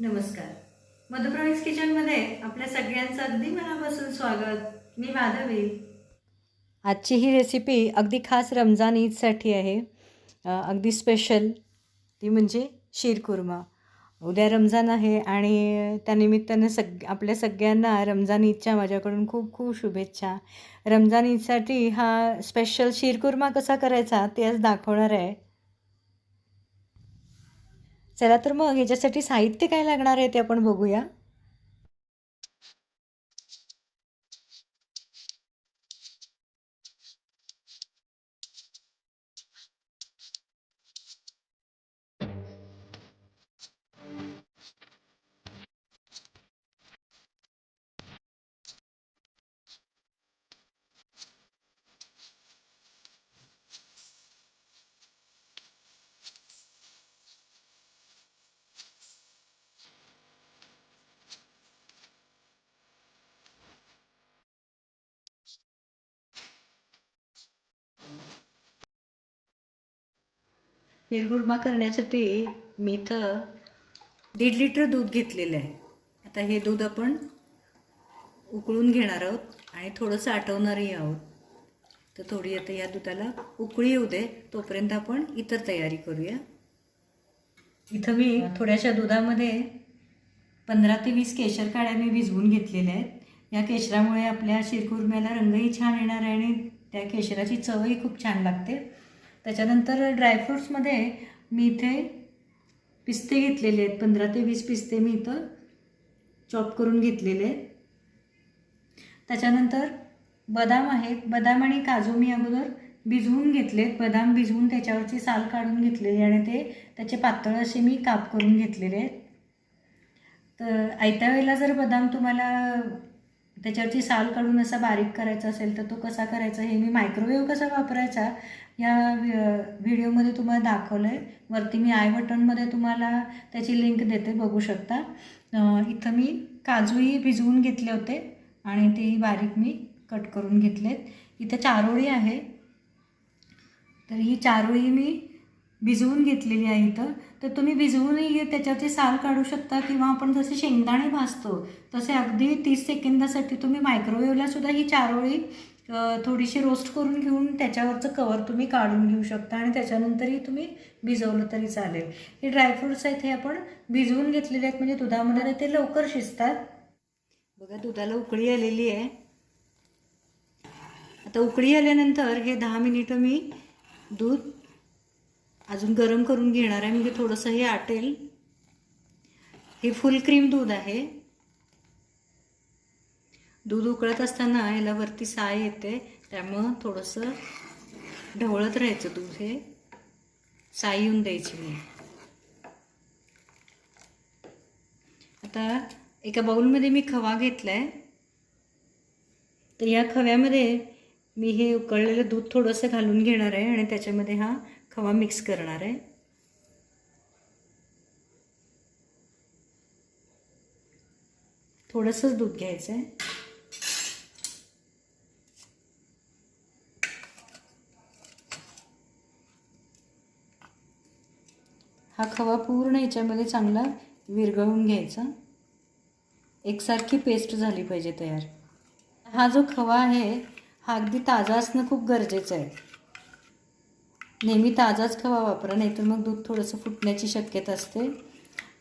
नमस्कार. मधुप्रवीज किचनमध्ये आपल्या सगळ्यांचं अगदी मनापासून स्वागत. मी माधवी. आजची ही रेसिपी अगदी खास रमजान ईदसाठी आहे. अगदी स्पेशल ती म्हणजे शीरकुर्मा. उद्या रमजान आहे आणि त्यानिमित्तानं आपल्या सगळ्यांना रमजान ईदच्या माझ्याकडून खूप खूप शुभेच्छा. रमजान ईदसाठी हा स्पेशल शीरकुर्मा कसा करायचा ते आज दाखवणार आहे. चला तर मग ह्याच्यासाठी साहित्य काय लागणार आहे ते आपण बघूया. शीरकुर्मा करण्यासाठी मी इथं 1.5 लिटर दूध घेतलेलं आहे. आता हे दूध आपण उकळून घेणार आहोत आणि थोडंसं आटवणारही आहोत. तर थोडी आता या दुधाला उकळी येऊ दे, तोपर्यंत आपण इतर तयारी करूया. इथं मी थोड्याशा दुधामध्ये 15 ते 20 केशर काड्या मी भिजवून घेतलेल्या आहेत. या केशरामुळे आपल्या शीरकुर्म्याला रंगही छान येणार आहे आणि त्या केशराची चवही खूप छान लागते. त्याच्यानंतर ड्रायफ्रूट्समध्ये मी इथे पिस्ते घेतलेले आहेत. 15 ते 20 पिस्ते मी इथं चॉप करून घेतलेले आहेत. त्याच्यानंतर बदाम आहेत. बदाम आणि काजू मी अगोदर भिजवून घेतलेत. बदाम भिजवून त्याच्यावरची साल काढून घेतलेली आणि त्याचे पातळ असे मी काप करून घेतलेले आहेत. तर आयत्या वेळेला जर बदाम तुम्हाला त्याच्यावरची साल काढून असा बारीक करायचा असेल तर तो कसा करायचा हे मी मायक्रोवेव्ह कसा वापरायचा या व्हिडिओमध्ये तुम्हाला दाखवलं आहे. वरती मी आय बटनमध्ये तुम्हाला त्याची लिंक देते, बघू शकता. इथं मी काजूही भिजवून घेतले होते आणि तेही बारीक मी कट करून घेतलेत. इथं चारोळी आहे, तर ही चारोळी मी भिजवून घेतलेली आहे इथं. तर तुम्ही भिजवूनही त्याच्यावरची साल काढू शकता किंवा आपण जसे शेंगदाणे भाजतो तसे अगदी 30 सेकंदासाठी तुम्ही मायक्रोवेव्हला सुद्धा ही चारोळी थोडीशी रोस्ट करून घेऊन त्याच्यावरचं कवर तुम्ही काढून घेऊ शकता आणि त्याच्यानंतरही तुम्ही भिजवलं तरी चालेल. हे ड्रायफ्रूट्स आहेत, हे आपण भिजवून घेतलेले आहेत म्हणजे दुधामध्ये ते लवकर शिजतात. बघा दुधाला उकळी आलेली आहे. आता उकळी आल्यानंतर हे 10 मिनिटं मी दूध अजून गरम करून घेणार आहे, म्हणजे थोडंसं हे आटेल. हे फुल क्रीम दूध आहे. दूध उकळत असताना ह्याला वरती साय येते, त्यामुळं थोडंसं ढवळत राहायचं दूध. हे साय येऊन द्यायची नाही. आता एका बाउलमध्ये मी खवा घेतला आहे. तर या खव्यामध्ये मी हे उकळलेलं दूध थोडंसं घालून घेणार आहे आणि त्याच्यामध्ये हा खवा मिक्स करणार आहे. थोडंसंच दूध घ्यायचं आहे. हा खवा पूर्ण याच्यामध्ये चांगला विरघळून घ्यायचा. एकसारखी पेस्ट झाली पाहिजे तयार. हा जो खवा आहे हा अगदी ताजा असणं खूप गरजेचं आहे. नेहमी ताजाच खवा वापरा, नाहीतर मग दूध थोडंसं फुटण्याची शक्यता असते.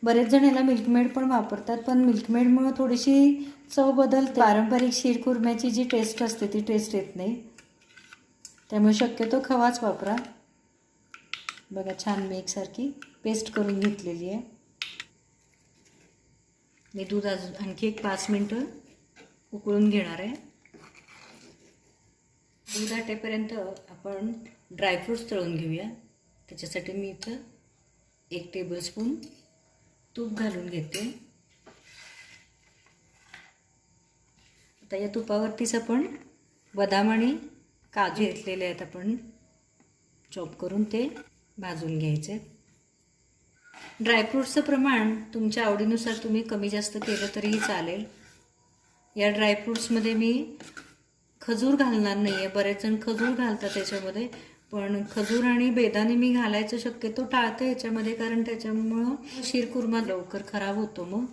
बरेच जण याला मिल्कमेड पण वापरतात, पण मिल्कमेडमुळं थोडीशी चव बदलते. पारंपरिक शीरकुर्म्याची जी टेस्ट असते ती टेस्ट येत नाही, त्यामुळे शक्यतो खवाच वापरा. बघा छान मी एकसारखी पेस्ट करून घेतलेली आहे. मी दूध आणखी एक 5 मिनटं उकळून घेणार आहे. दूध आटेपर्यंत आपण ड्रायफ्रूट्स तळून घेऊया. त्याच्यासाठी मी इथं 1 टेबलस्पून तूप घालून घेते. आता या तुपावरतीच आपण बदाम आणि काजू घेतलेले आहेत, आपण चॉप करून ते भाजून घ्यायचे. ड्रायफ्रूट्सचं प्रमाण तुमच्या आवडीनुसार तुम्ही कमी जास्त केलं तरीही चालेल. या ड्रायफ्रूट्समध्ये मी खजूर घालणार नाही आहे. बरेच जण खजूर घालतात त्याच्यामध्ये, पण खजूर आणि बेदाणे मी घालायचं शक्यतो टाळते याच्यामध्ये, कारण त्याच्यामुळं शीरकुर्मा लवकर खराब होतो. मग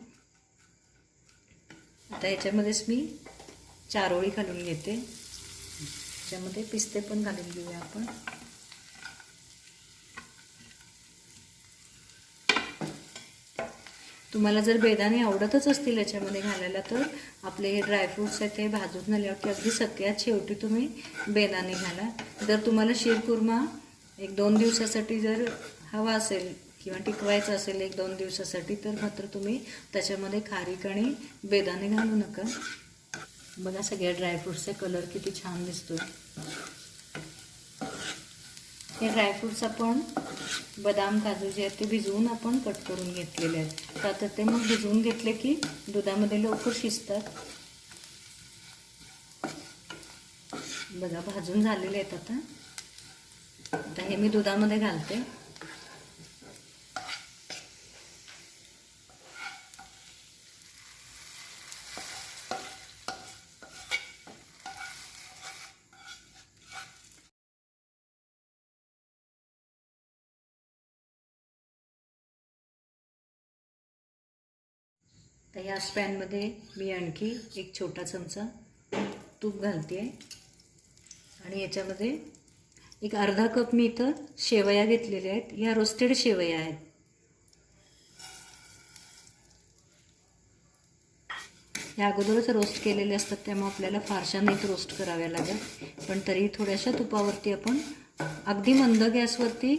आता याच्यामध्येच मी चारोळी घालून घेते. त्याच्यामध्ये पिस्ते पण घालून घेऊया आपण. तुम्हाला जर बेदाणे आवडतच असतील याच्यामध्ये घालायला, तर आपले हे ड्रायफ्रूट्स आहेत ते भाजून झाल्यावरती अगदी सगळ्यात शेवटी तुम्ही बेदाणे घाला. जर तुम्हाला शीरकुर्मा 1-2 दिवसासाठी जर हवा असेल किंवा टिकवायचं असेल 1-2 दिवसासाठी, तर मात्र तुम्ही त्याच्यामध्ये खारीक आणि बेदाणे घालू नका. बघा सगळ्या ड्रायफ्रूट्सचा कलर किती छान दिसतोय. हे ड्रायफ्रूट्स आपण बदाम काजू जे आहेत ते भिजवून आपण कट करून घेतलेले आहेत. तर ते मग भिजवून घेतले की दुधामध्ये लवकर शिजतात. बघा भाजून झालेले आहेत. आता हे मी दुधामध्ये घालते. तर याच पॅनमध्ये मी आणखी एक छोटा चमचा तूप घालते आहे आणि याच्यामध्ये एक अर्धा कप मी इथं शेवया घेतलेल्या आहेत. या रोस्टेड शेवया आहेत. या अगोदरच रोस्ट केलेले असतात, त्यामुळे आपल्याला फारशा नाहीत रोस्ट कराव्या लागत. पण तरी थोड्याशा तुपावरती आपण अगदी मंद गॅसवरती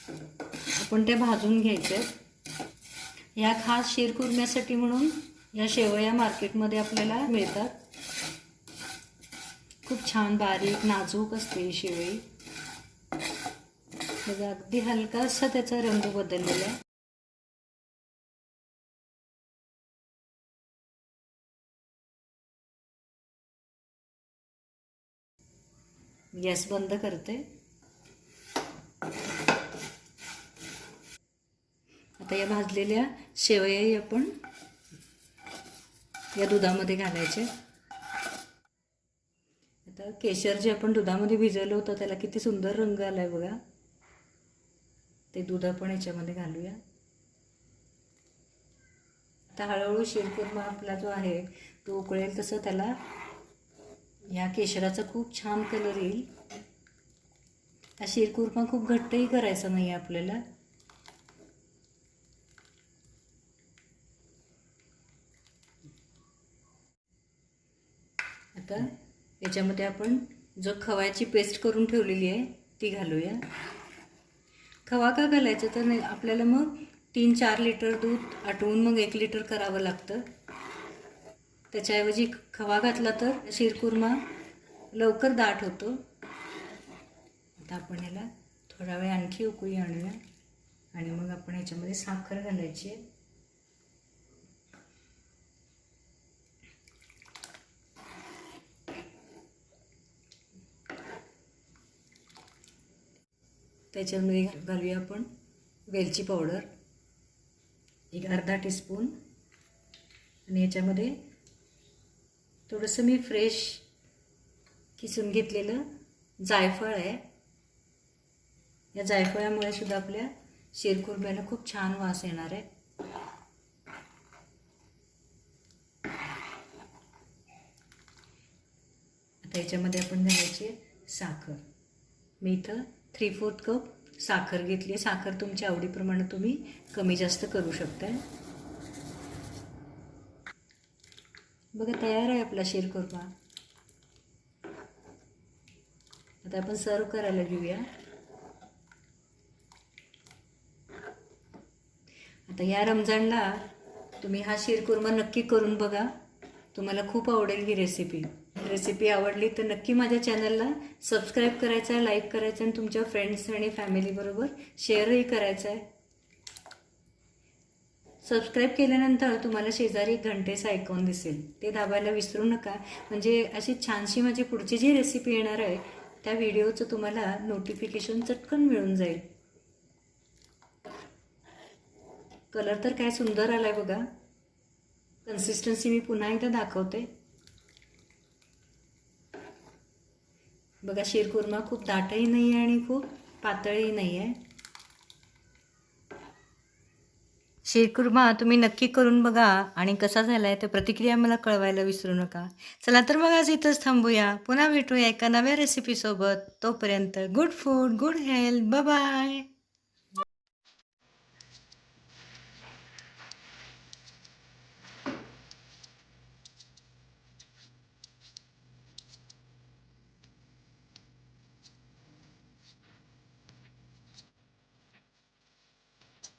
आपण त्या भाजून घ्यायच्या आहेत. या खास शीरकुर्म्यासाठी म्हणून या शेवया मार्केटमध्ये आपल्याला मिळतात. खूप छान बारीक नाजूक असते ही शेवई. बघा अगदी हलकासा त्याचा रंग बदललेला आहे. गॅस बंद करते. आता या भाजलेल्या शेवयाही आपण या दुधामध्ये घालायचे. आता केशर जे आपण दुधामध्ये भिजवलं होतं त्याला किती सुंदर रंग आलाय बघा. ते दूध आपण याच्यामध्ये घालूया. आता हळूहळू शीरकुर्मा आपला जो आहे तो उकळेल तसं त्याला या केशराचा खूप छान कलर येईल. हा शीरकुर्मा खूप घट्टही करायचा नाही आपल्याला. आता याच्यामध्ये आपण जो खव्याची पेस्ट करून ठेवलेली आहे ती घालूया. खवा का घालायचं तर नाही, आपल्याला मग 3-4 लिटर दूध आटवून मग 1 लिटर करावं लागतं. त्याच्याऐवजी खवा घातला तर शीरकुर्मा लवकर दाट होतो. आता आपण ह्याला थोडा वेळ आणखी उकळी आणूया आणि मग आपण याच्यामध्ये साखर घालायची आहे. त्याच्यामध्ये घालूया आपण वेलची पावडर एक अर्धा टीस्पून आणि याच्यामध्ये थोडंसं मी फ्रेश किसून घेतलेलं जायफळ आहे. या जायफळामुळे सुद्धा आपल्या शीरकुर्म्याला खूप छान वास येणार आहे. आता याच्यामध्ये आपण घालायची साखर. मी इथं 3/4 कप साखर घेतली. साखर तुमच्या आवडीप्रमाणे तुम्ही कमी जास्त करू शकता. बघा तयार आहे आपला शीरकुर्मा. आता आपण सर्व करायला घेऊया. आता या रमजानला तुम्ही हा शीरकुर्मा नक्की करून बघा. तुम्हाला खूप आवडेल ही रेसिपी आवडली तर नक्की माझ्या चॅनलला सबस्क्राईब करायचं आहे, लाईक करायचं आणि तुमच्या फ्रेंड्स आणि फॅमिलीबरोबर शेअरही करायचं आहे. सबस्क्राईब केल्यानंतर तुम्हाला शेजारी घंटेचं आयकॉन दिसेल, ते दाबायला विसरू नका. म्हणजे अशी छानशी माझी पुढची जी रेसिपी येणार आहे त्या व्हिडिओचं तुम्हाला नोटिफिकेशन चटकन मिळून जाईल. कलर तर काय सुंदर आलाय बघा. कन्सिस्टन्सी मी पुन्हा एकदा दाखवते. बघा शीरकुर्मा खूप दाटही नाही आहे आणि खूप पातळही नाही आहे. शीरकुर्मा तुम्ही नक्की करून बघा आणि कसा झाला आहे ते प्रतिक्रिया मला कळवायला विसरू नका. चला तर मग आज इथंच थांबूया. पुन्हा भेटूया एका नव्या रेसिपीसोबत. तोपर्यंत good food, good health. Bye.